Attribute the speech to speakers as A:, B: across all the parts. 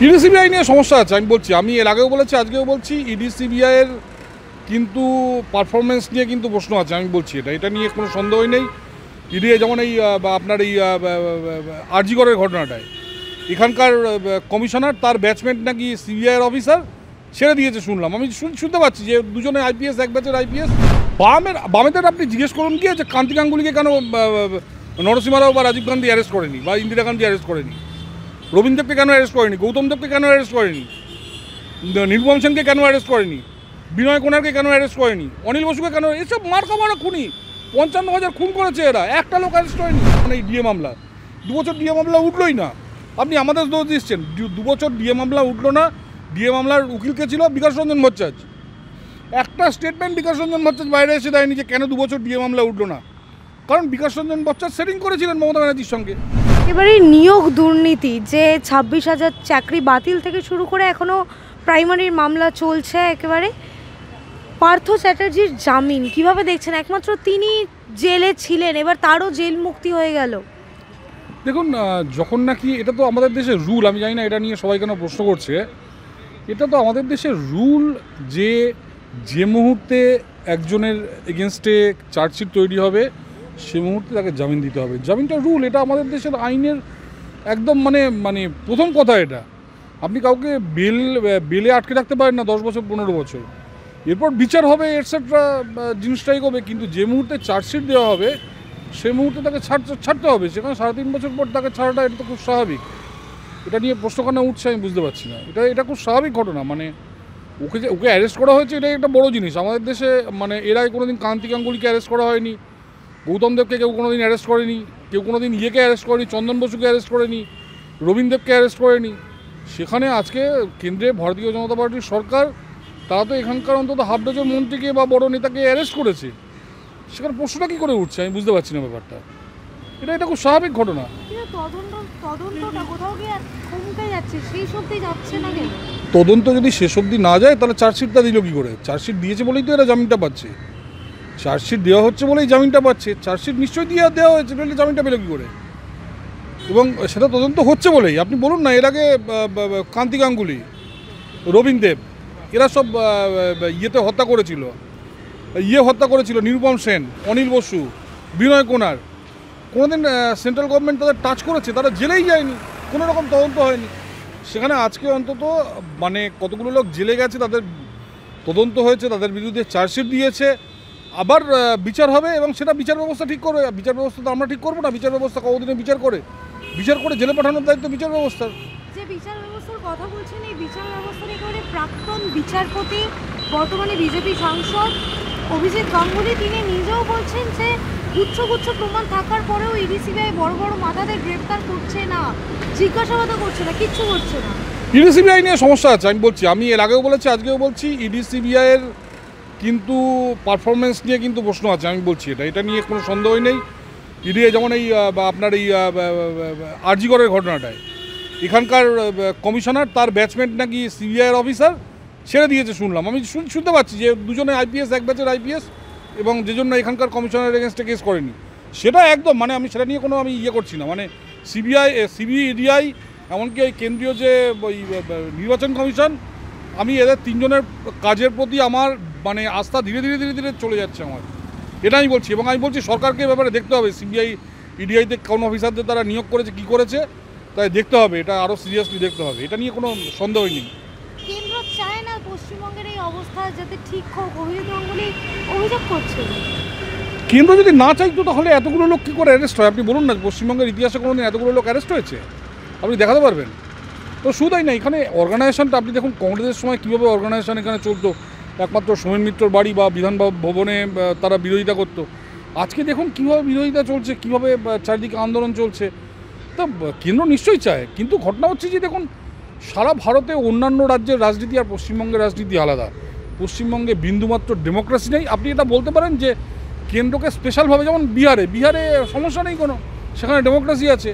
A: ED CBI নিয়ে সমস্যা আছে, আমি বলছি, আমি এর আগেও বলেছি, আজকেও বলছি, ইডি সিবিআইয়ের কিন্তু পারফরমেন্স নিয়ে কিন্তু প্রশ্ন আছে, আমি বলছি এটা নিয়ে কোনো সন্দেহই নেই। ইডি যেমন এই আপনার এই আরজি করের ঘটনাটায় এখানকার কমিশনার তার ব্যাচমেট নাকি সিবিআইয়ের অফিসার ছেড়ে দিয়েছে শুনলাম, আমি শুনতে পাচ্ছি যে দুজনে আইপিএস, এক ব্যাচের আইপিএস। বামেদের আপনি জিজ্ঞেস করুন কি যে কান্তি গাঙ্গুলিকে কেন নরসিংহ রাও বা রাজীব গান্ধী অ্যারেস্ট করেনি, বা ইন্দিরা গান্ধী অ্যারেস্ট করেনি, রবীন্দ্র দেবকে কেন অ্যারেস্ট করেনি, গৌতম দেবকে কেন অ্যারেস্ট করেনি, নিরুপম সেনকে কেন অ্যারেস্ট করেনি, বিনয় কোনারকে কেন অ্যারেস্ট করেনি, অনিল বসুকে কেন, এসব মার্কা মারা খুনি, 55,000 খুন করেছে এরা, একটা লোক অ্যারেস্ট হয়নি। মানে এই ডিএ মামলা 2 বছর ডিএ মামলা উঠলোই না, আপনি আমাদের দোষ দিচ্ছেন। 2 বছর ডিএ মামলা উঠলো না, ডিএ মামলার উকিল কে ছিল? বিকাশ রঞ্জন ভট্টাচার্য। একটা স্টেটমেন্ট বিকাশ রঞ্জন ভট্টাচার্য বাইরে এসে দেয়নি যে কেন 2 বছর ডিএ মামলা উঠলো না, কারণ বিকাশ রঞ্জন ভট্টাচার্য সেটিং করেছিলেন মমতা ব্যানার্জির সঙ্গে।
B: এবারে নিয়োগ দুর্নীতি, যে 26,000 চাকরি বাতিল থেকে শুরু করে এখনও প্রাইমারির মামলা চলছে, একেবারে পার্থ চ্যাটার্জির জামিন কিভাবে দেখছেন? একমাত্র তিনি জেলে ছিলেন, এবার তারও জেল মুক্তি হয়ে গেল।
A: দেখুন, যখন নাকি, এটা তো আমাদের দেশের রুল, আমি জানি না এটা নিয়ে সবাই কেন প্রশ্ন করছে, এটা তো আমাদের দেশের রুল যে মুহূর্তে একজনের এগেনস্টে চার্জশিট তৈরি হবে সে মুহূর্তে তাকে জামিন দিতে হবে। জামিনটা রুল, এটা আমাদের দেশের আইনের একদম মানে প্রথম কথা। এটা আপনি কাউকে বেলে আটকে রাখতে পারেন না 10 বছর 15 বছর, এরপর বিচার হবে এটসেট্রা, জিনিসটাই হবে। কিন্তু যে মুহূর্তে চার্জশিট দেওয়া হবে সে মুহূর্তে তাকে ছাড়তে হবে, সেখানে 3.5 বছর পর তাকে ছাড়াটা, এটা তো খুব স্বাভাবিক। এটা নিয়ে প্রশ্ন কেন উঠছে আমি বুঝতে পারছি না। এটা খুব স্বাভাবিক ঘটনা, মানে ওকে অ্যারেস্ট করা হয়েছে, এটাই একটা বড় জিনিস আমাদের দেশে। মানে এর আগে কোনোদিন কান্তি গাঙ্গুলিকে অ্যারেস্ট করা হয়নি, গৌতম দেবকে কেউ কোনোদিন অ্যারেস্ট করেনি, কেউ কোনোদিন ইয়েকে অ্যারেস্ট করেনি, চন্দন বসুকে অ্যারেস্ট করেনি, রবীন্দ্রদেবকে অ্যারেস্ট করেনি। সেখানে আজকে কেন্দ্রে ভারতীয় জনতা পার্টির সরকার, তারা তো এখানকার অন্তত হাফ ডজন মন্ত্রীকে বা বড় নেতাকে অ্যারেস্ট করেছে, সেখানে প্রশ্নটা কী করে উঠছে আমি বুঝতে পারছি না ব্যাপারটা। এটা খুব স্বাভাবিক ঘটনা। তদন্ত যদি শেষ অবধি না যায় তাহলে চার্জশিটটা দিল কী করে? চার্জশিট দিয়েছে বলেই তো এরা জামিনটা পাচ্ছে, চার্জশিট দেওয়া হচ্ছে বলেই জামিনটা পাচ্ছে। চার্জশিট নিশ্চয়ই দেওয়া হয়েছে, তাহলে জামিনটা পেল কী করে? এবং সেটা তদন্ত হচ্ছে বলেই, আপনি বলুন না, এর আগে কান্তি গাঙ্গুলি, রবীন্দ্র দেব, এরা সব হত্যা করেছিল, নিরুপম সেন, অনিল বসু, বিনয় কোনার, কোনোদিন সেন্ট্রাল গভর্নমেন্ট তাদের টাচ করেছে? তারা জেলেই যায়নি, কোনো রকম তদন্ত হয়নি। সেখানে আজকে অন্তত মানে কতগুলো লোক জেলে গেছে, তাদের তদন্ত হয়েছে, তাদের বিরুদ্ধে চার্জশিট দিয়েছে, আবার বিচার হবে, এবং সেটা বিচার ব্যবস্থা ঠিক করবে। বিচার ব্যবস্থা তো আমরা ঠিক করবো না, বিচার ব্যবস্থা কতদিনে বিচার করে জেলে পাঠানোর দায়িত্ব বিচার ব্যবস্থার।
B: যে বিচার ব্যবস্থার কথা বলছেন, এই বিচার ব্যবস্থার একেবারে প্রাক্তন বিচারপতি, বর্তমানে বিজেপি সাংসদ অভিজিৎ গাঙ্গুলি, তিনি নিজেও বলছেন যে গুচ্ছ প্রমাণ থাকার পরেও ইডি সিবিআই বড় বড় মাথাদের গ্রেফতার করছে না, জিজ্ঞাসাবাদ করছে না, কিচ্ছু করছে না।
A: ইডি সিবিআই নিয়ে সমস্যা আছে, আমি বলছি, আমি এর আগেও বলেছি, আজকেও বলছি, ইডি সিবিআইয়ের কিন্তু পারফরমেন্স নিয়ে কিন্তু প্রশ্ন আছে, আমি বলছি এটা নিয়ে কোনো সন্দেহই নেই। ইডি যেমন এই আপনার এই আরজি করের ঘটনাটায় এখানকার কমিশনার তার ব্যাচমেট নাকি সিবিআইয়ের অফিসার ছেড়ে দিয়েছে শুনলাম, আমি শুনতে পাচ্ছি যে দুজনে আইপিএস, এক ব্যাচের আইপিএস, এবং যে জন্য এখানকার কমিশনারের এগেনস্টে কেস করেনি, সেটা একদম মানে আমি সেটা নিয়ে কোনো করছি না। মানে সিবিআই, এমনকি এই কেন্দ্রীয় যে নির্বাচন কমিশন, আমি এদের 3 জনের কাজের প্রতি আমার মানে আস্থা ধীরে ধীরে চলে যাচ্ছে আমার, এটা আমি বলছি। এবং আমি বলছি সরকারকে ব্যাপারে দেখতে হবে, সিবিআই ইডিআইতে কোন অফিসারদের তারা নিয়োগ করেছে, কী করেছে, তাই দেখতে হবে, এটা আরও সিরিয়াসলি দেখতে হবে, এটা নিয়ে কোনো সন্দেহই নেই।
B: কেন্দ্র চায় না পশ্চিমবঙ্গের এই অবস্থা যাতে ঠিক হোক, অভিজিৎ গাঙ্গুলি অভিযোগ করছে।
A: কেন্দ্র যদি না চাইতো তাহলে এতগুলো লোক কী করে অ্যারেস্ট হয়? আপনি বলুন না, পশ্চিমবঙ্গের ইতিহাসে কোনোদিন এতগুলো লোক অ্যারেস্ট হয়েছে? আপনি দেখাতে পারবেন? তো শুধুই না, এখানে অর্গানাইজেশনটা আপনি দেখুন, কংগ্রেসের সময় কীভাবে অর্গানাইজেশন এখানে চলতো, একমাত্র সোমেন মিত্রর বাড়ি বা বিধান ভবনে তারা বিরোধিতা করতো। আজকে দেখুন কীভাবে বিরোধিতা চলছে, কীভাবে চারিদিকে আন্দোলন চলছে। তো কেন্দ্র নিশ্চয়ই চায়, কিন্তু ঘটনা হচ্ছে যে দেখুন, সারা ভারতে অন্যান্য রাজ্যের রাজনীতি আর পশ্চিমবঙ্গের রাজনীতি আলাদা। পশ্চিমবঙ্গে বিন্দুমাত্র ডেমোক্রেসি নেই। আপনি এটা বলতে পারেন যে কেন্দ্রকে স্পেশালভাবে, যেমন বিহারে সমস্যা নেই কোনো, সেখানে ডেমোক্রেসি আছে।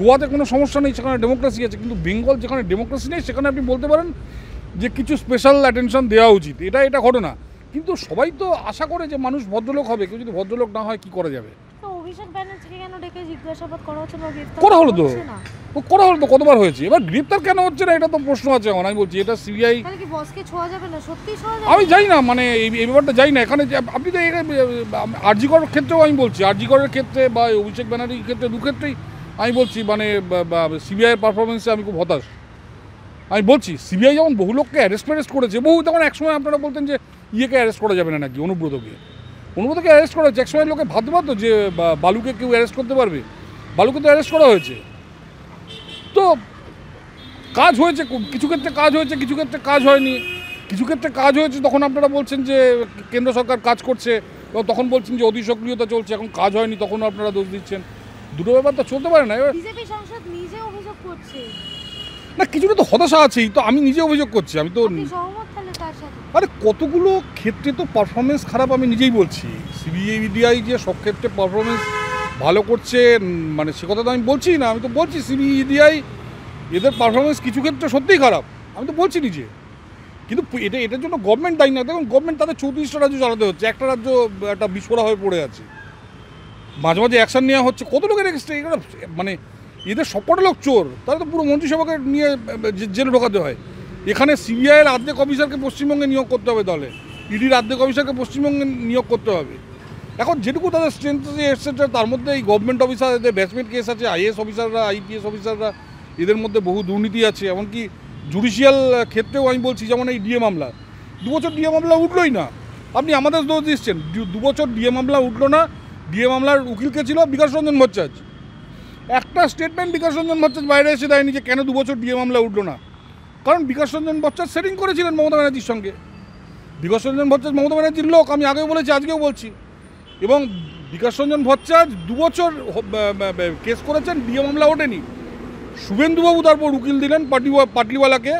A: গোয়াতে কোনো সমস্যা নেই, সেখানে ডেমোক্রেসি আছে। কিন্তু বেঙ্গল, যেখানে ডেমোক্রেসি নেই, সেখানে আপনি বলতে পারেন যে কিছু স্পেশাল অ্যাটেনশন দেওয়া উচিত। এটা ঘটনা। কিন্তু সবাই তো আশা করে যে মানুষ ভদ্রলোক হবে, কেউ যদি ভদ্রলোক না হয় কী করা যাবে?
B: অভিষেক ব্যানার্জিকে কেন ডেকে জিজ্ঞাসাবাদ করা হচ্ছে না, গ্রেফতার
A: করা হলো তো,
B: হচ্ছে না।
A: ও করা হলো তো, কতবার হয়েছে, এবার গ্রেপ্তার কেন হচ্ছে না এটা তো প্রশ্ন আছে আমার। আমি বলছি এটা সিবিআই,
B: তাহলে কি বসকে ছোঁয়া যাবে না, সত্যিই ছোঁয়া যাবে?
A: আমি জানি না, মানে এই ব্যাপারটা জানি না। এখানে আপনি তো আরজি করার ক্ষেত্রেও আমি বলছি, আরজি করার ক্ষেত্রে বা অভিষেক ব্যানার্জির ক্ষেত্রে, দু ক্ষেত্রেই আমি বলছি মানে সিবিআইয়ের পারফরমেন্সে আমি খুব হতাশ। আমি বলছি সিবিআই যেমন বহু লোককে অ্যারেস্ট করেছে, বহু তখন একসময় আপনারা বলতেন যে ইয়েকে অ্যারেস্ট করা যাবে না নাকি, অনুব্রতকে অ্যারেস্ট করা হয়েছে। একসময় লোকে ভাবতে পারতো যে বালুকে কেউ অ্যারেস্ট করতে পারবে, বালুকে তো অ্যারেস্ট করা হয়েছে। তো কাজ হয়েছে, কিছু ক্ষেত্রে কাজ হয়েছে, কিছু ক্ষেত্রে কাজ হয়নি। কিছু ক্ষেত্রে কাজ হয়েছে তখন আপনারা বলছেন যে কেন্দ্র সরকার কাজ করছে, এবং তখন বলছেন যে অতি সক্রিয়তা চলছে, এখন কাজ হয়নি তখনও আপনারা দোষ দিচ্ছেন। দুটো ব্যাপার তো চলতে পারে না।
B: বিজেপি সাংসদ নিজে অভিযোগ করছে
A: না, কিছুটা তো হতাশা আছেই, তো আমি নিজে অভিযোগ করছি, আমি তো
B: আপনি সহমত তাহলে তার সাথে?
A: আরে কতগুলো ক্ষেত্রে তো পারফরমেন্স খারাপ, আমি নিজেই বলছি। সিবিআই যে সব ক্ষেত্রে পারফরমেন্স ভালো করছে মানে সে কথা তো আমি বলছি না, আমি তো বলছি সিবিআই এদের পারফরমেন্স কিছু ক্ষেত্রে সত্যিই খারাপ, আমি তো বলছি নিজে। কিন্তু এটার জন্য গভর্নমেন্ট দায়ী না। দেখুন গভর্নমেন্ট তাদের 34টা রাজ্য চালাতে হচ্ছে, একটা রাজ্য একটা বিস্ফোরা হয়ে পড়ে আছে, মাঝে মাঝে অ্যাকশন নেওয়া হচ্ছে। কত লোকের এগুলো মানে এদের সবকটা লোক চোর, তাহলে তো পুরো মন্ত্রিসভাকে নিয়ে জেলে ঢোকাতে হয়। এখানে সিবিআইয়ের অর্ধেক অফিসারকে পশ্চিমবঙ্গে নিয়োগ করতে হবে, দলে ইডির অর্ধেক অফিসারকে পশ্চিমবঙ্গে নিয়োগ করতে হবে। এখন যেটুকু তাদের স্ট্রেংথ আছে এসেছে, তার মধ্যে এই গভর্নমেন্ট অফিসার, এদের ব্যাচমেন্ট কেস আছে, আইএএস অফিসাররা, আইপিএস অফিসাররা, এদের মধ্যে বহু দুর্নীতি আছে। এমনকি জুডিশিয়াল ক্ষেত্রেও আমি বলছি, যেমন এই ডিএ মামলা, 2 বছর ডিএ মামলা উঠলোই না। আপনি আমাদের দোষ দিচ্ছেন, 2 বছর ডিএ মামলা উঠলো না। ডিএ মামলার উকিলকে ছিল বিকাশ রঞ্জন ভট্টাচার্য। একটা স্টেটমেন্ট বিকাশ রঞ্জন ভট্টাচার্য বাইরে এসে দেয়নি যে কেন 2 বছর ডিএ মামলা উঠলো না। কারণ বিকাশ রঞ্জন ভট্টাচার্য সেটিং করেছিলেন মমতা ব্যানার্জির সঙ্গে। বিকাশ রঞ্জন ভট্টাচার্য মমতা ব্যানার্জির লোক, আমি আগেও বলেছি, আজকেও বলছি। এবং বিকাশ রঞ্জন ভট্টাচার্য 2 বছর কেস করেছেন, ডিএ মামলা ওঠেনি। শুভেন্দুবাবু তারপর উকিল দিলেন পাটলিওয়ালাকে,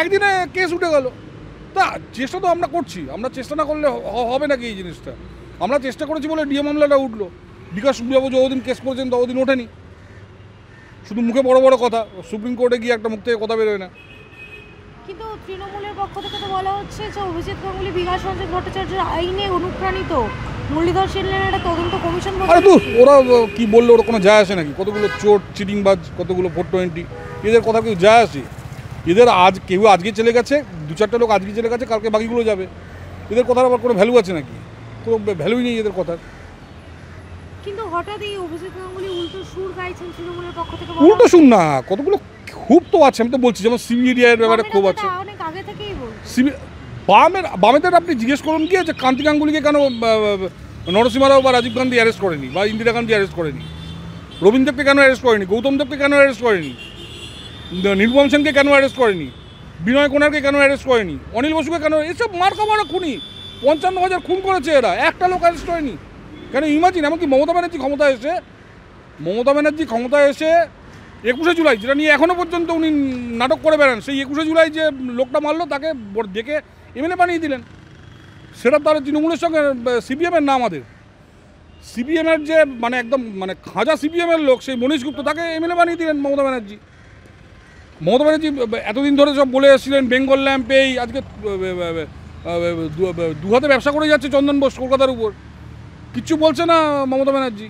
A: একদিনে কেস উঠে গেল। তা চেষ্টা তো আমরা করছি, আমরা চেষ্টা না করলে হবে নাকি এই জিনিসটা? আমরা চেষ্টা করেছি বলে ডিএ মামলাটা উঠলো। বিকাশবাবু যতদিন কেস করেছেন ততদিন ওঠেনি। শুধু মুখে বড় বড় কথা, সুপ্রিম কোর্টে গিয়ে একটা মুখ থেকে কথা বেরোয় না।
B: কিন্তু তৃণমূলের পক্ষ থেকে তো বলা হচ্ছে যে অভিজিৎ গাঙ্গুলি, বিকাশ রঞ্জন ভট্টাচার্যের আইনে অনুপ্রাণিত মুরলীধর সেনের একটা তদন্ত কমিশন।
A: আরে তো ওরা কি বললে ওরা কোনো যায় আসে নাকি? কতগুলো চোর চিটিংবাজ, কতগুলো 420, এদের কথা কেউ যায় আসে? এদের কেউ আজকে চলে গেছে, 2-4টা লোক আজকে চলে গেছে, কালকে বাকিগুলো যাবে। এদের কথার আবার কোনো ভ্যালু আছে নাকি? কোনো ভ্যালুই নেই এদের কথার।
B: কিন্তু হঠাৎ এই অভিজিৎ গাঙ্গুলি উল্টো সুর গাইছেন তৃণমূলের পক্ষ থেকে।
A: উল্টো শুন না, কতগুলো খুব তো আছে, আমি তো বলছি, যেমন সিবিআইয়ের ব্যাপারে খুব আছে।
B: অনেক আগে থেকেই বলছি।
A: বামেদের আপনি জিজ্ঞেস করুন কি যে কান্তি গাঙ্গুলিকে কেন নরসিংহ রাও বা রাজীব গান্ধী অ্যারেস্ট করেনি, বা ইন্দিরা গান্ধী অ্যারেস্ট করেনি, রবীন্দ্রকে কেন অ্যারেস্ট করেনি, গৌতম দেবকে কেন অ্যারেস্ট করেনি, নির্মল সেনকে কেন অ্যারেস্ট করেনি, বিনয় কুমারকে কেন অ্যারেস্ট করেনি, অনিল বসুকে কেন? এসব মার্কা মারা খুনি, 55,000 খুন করেছে এরা, একটা লোক অ্যারেস্ট হয়নি কেন? ইমাজিন, এমনকি মমতা ব্যানার্জি ক্ষমতায় এসে 21শে জুলাই, যেটা নিয়ে এখনও পর্যন্ত উনি নাটক করে বেড়ান, সেই 21শে জুলাই যে লোকটা মারলো তাকে দেখে এমএলএ বানিয়ে দিলেন। সেটা তার তৃণমূলের সঙ্গে সিপিএমের না, আমাদের সিপিএমের যে মানে একদম মানে খাঁজা সিপিএমের লোক, সেই মনীশ গুপ্ত, তাকে এমএলএ বানিয়ে দিলেন মমতা ব্যানার্জি। এতদিন ধরে সব বলে এসেছিলেন বেঙ্গল ল্যাম্প, এই আজকে 2 হাতে ব্যবসা করে যাচ্ছে চন্দন বোস কলকাতার উপর, কিচ্ছু বলছে না মমতা ব্যানার্জি।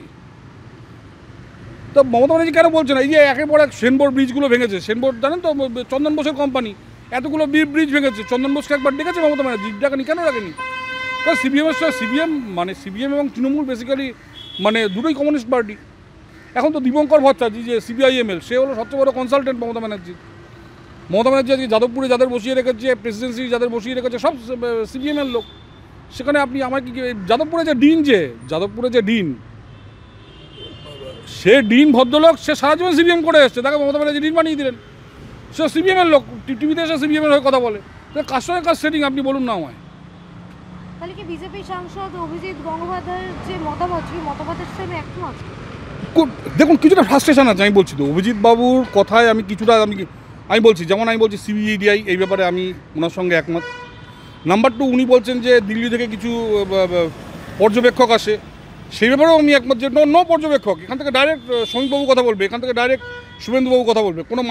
A: তো মমতা ব্যানার্জি কেন বলছে না? এই যে একের পর এক সেনবোর্ড ব্রিজগুলো ভেঙেছে, সেনবোর্ড জানেন তো, চন্দন বোসের কোম্পানি, এতগুলো ব্রিজ ভেঙেছে, চন্দন বোসকে একবার ডেকেছে মমতা ব্যানার্জি, ডাকেনি কেন? রাখেনি। কারণ সিপিএম এবং তৃণমূল বেসিক্যালি মানে দুটোই কমিউনিস্ট পার্টি। এখন তো দীপঙ্কর ভট্টাচার্য যে সিপিআইএমএল, সে হলো সবচেয়ে বড় কনসালটেন্ট মমতা ব্যানার্জি। মমতা ব্যানার্জি আজকে যাদবপুরে যাদের বসিয়ে রেখেছে, প্রেসিডেন্সি যাদের বসিয়ে রেখেছে, সব সিপিএমের লোক। সেখানে আপনি আমার কি যাদবপুরে যে ডিন, সে ডিন ভদ্রলোক, সে সারা জীবন সিপিএম করে এসছে, তাকে মমতা ব্যানার্জি ডিন বানিয়ে দিলেন। সে সিপিএমের লোক, টিভিতে এসে সিপিএমের হয়ে কথা বলে। কার সঙ্গে কার সেটিং আপনি বলুন না আমায়।
B: তাহলে কি বিজেপি সাংসদ অভিজিৎ গঙ্গোপাধ্যায়ের যে মতামত, সেই মতামতের সাথে আমি একমত?
A: দেখুন কিছুটা ফ্রাস্ট্রেশন আছে, আমি বলছি তো অভিজিৎ বাবুর কথায় আমি কিছুটা আমি বলছি, যেমন আমি বলছি সিবিআই এই ব্যাপারে আমি ওনার সঙ্গে একমত। নাম্বার 2, উনি বলছেন যে দিল্লি থেকে কিছু পর্যবেক্ষক আসে, সেই ব্যাপারেও আমি একমত যে নো পর্যবেক্ষক, এখান থেকে ডাইরেক্ট শ্রমিকবাবু কথা বলবে, এখান থেকে ডাইরেক্ট শুভেন্দুবাবু কথা বলবে, কোনো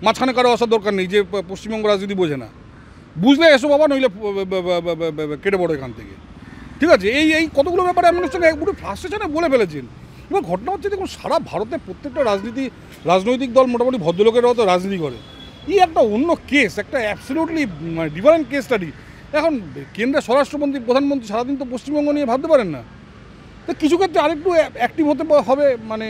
A: মাঝখানে কারো আসার দরকার নেই যে পশ্চিমবঙ্গ রাজনীতি বোঝে না। বুঝলে এসো বাবা, নইলে কেটে পড়ো এখান থেকে। ঠিক আছে, এই কতগুলো ব্যাপারে আমি ওর সঙ্গে একটু ফ্রাস্ট্রেশনে বলে ফেলেছেন। এবার ঘটনা হচ্ছে দেখুন সারা ভারতে প্রত্যেকটা রাজনৈতিক দল মোটামুটি ভদ্রলোকেরাও তো রাজনীতি করে। এই একটা অন্য কেস, একটা অ্যাবসলিউটলি ডিফারেন্ট কেস স্টাডি। এখন কেন্দ্রের স্বরাষ্ট্রমন্ত্রী প্রধানমন্ত্রী সারাদিন তো পশ্চিমবঙ্গ নিয়ে ভাবতে পারেন না, তো কিছু ক্ষেত্রে আরেকটু অ্যাক্টিভ হতে হবে। মানে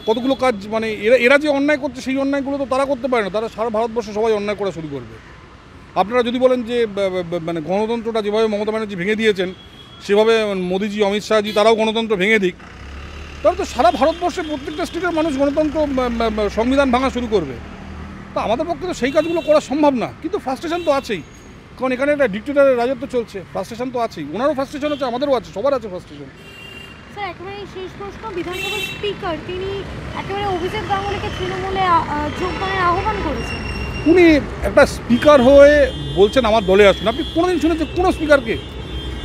A: কতগুলো কাজ, মানে এরা যে অন্যায় করছে সেই অন্যায়গুলো তো তারা করতে পারে না, তারা সারা ভারতবর্ষে সবাই অন্যায় করা শুরু করবে। আপনারা যদি বলেন যে মানে গণতন্ত্রটা যেভাবে মমতা ব্যানার্জি ভেঙে দিয়েছেন সেভাবে মোদিজি অমিত শাহজি তারাও গণতন্ত্র ভেঙে দিক, তাহলে তো সারা ভারতবর্ষে প্রত্যেকটা স্টেটের মানুষ গণতন্ত্র সংবিধান ভাঙা শুরু করবে। তা আমাদের পক্ষে তো সেই কাজগুলো করা সম্ভব না, কিন্তু ফ্রাস্ট্রেশন তো আছেই, কারণ এখানে একটা ডিক্টেটরের রাজত্ব চলছে, ফ্রাস্ট্রেশন তো আছেই। ওনারও ফ্রাস্ট্রেশন আছে, আমাদেরও আছে, সবার আছে ফ্রাস্ট্রেশন।
B: স্যার একেবারে শেষ প্রশ্ন, বিধানসভার স্পিকার তিনি একেবারে অভিষেক গাঙ্গুলিকে তৃণমূলে যোগদানের আহ্বান করেছেন।
A: উনি একটা স্পিকার হয়ে বলছেন আমার দলে আসুন। আপনি কোনোদিন শুনেছেন কোনো স্পিকারকে?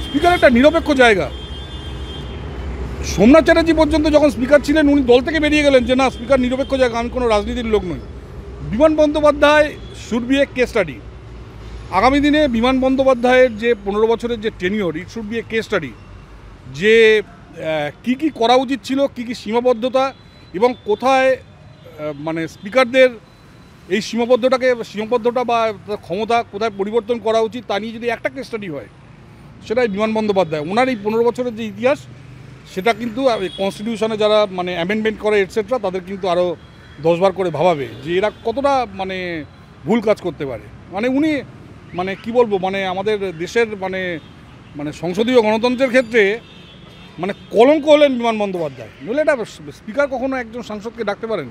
A: স্পিকার একটা নিরপেক্ষ জায়গা। সোমনাথ চ্যাটার্জি পর্যন্ত যখন স্পিকার ছিলেন উনি দল থেকে বেরিয়ে গেলেন যে না, স্পিকার নিরপেক্ষ জায়গা, আমি কোনো রাজনীতির লোক নই। বিমান Bandyopadhyay should B A case study. আগামী দিনে বিমান বন্দ্যোপাধ্যায়ের যে 15 বছরের যে tenure, it should B A case study, যে কি কি করা উচিত ছিল, কি কি সীমাবদ্ধতা, এবং কোথায় মানে স্পিকারদের এই সীমাবদ্ধতা বা ক্ষমতা কোথায় পরিবর্তন করা উচিত তা নিয়ে যদি একটা কেস স্টাডি হয়, সেটাই বিমান বন্দ্যোপাধ্যায়। ওনার এই 15 বছরের যে ইতিহাস, সেটা কিন্তু কনস্টিটিউশনে যারা মানে অ্যামেন্ডমেন্ট করে এটসেট্রা তাদের কিন্তু আরও 10 বার করে ভাবাবে যে এরা কতটা মানে ভুল কাজ করতে পারে। মানে উনি মানে কি বলবো, মানে আমাদের দেশের মানে সংসদীয় গণতন্ত্রের ক্ষেত্রে মানে কলঙ্ক হলেন বিমান বন্দ্যোপাধ্যায়। নইলে এটা স্পিকার কখনো একজন সাংসদকে ডাকতে পারেন?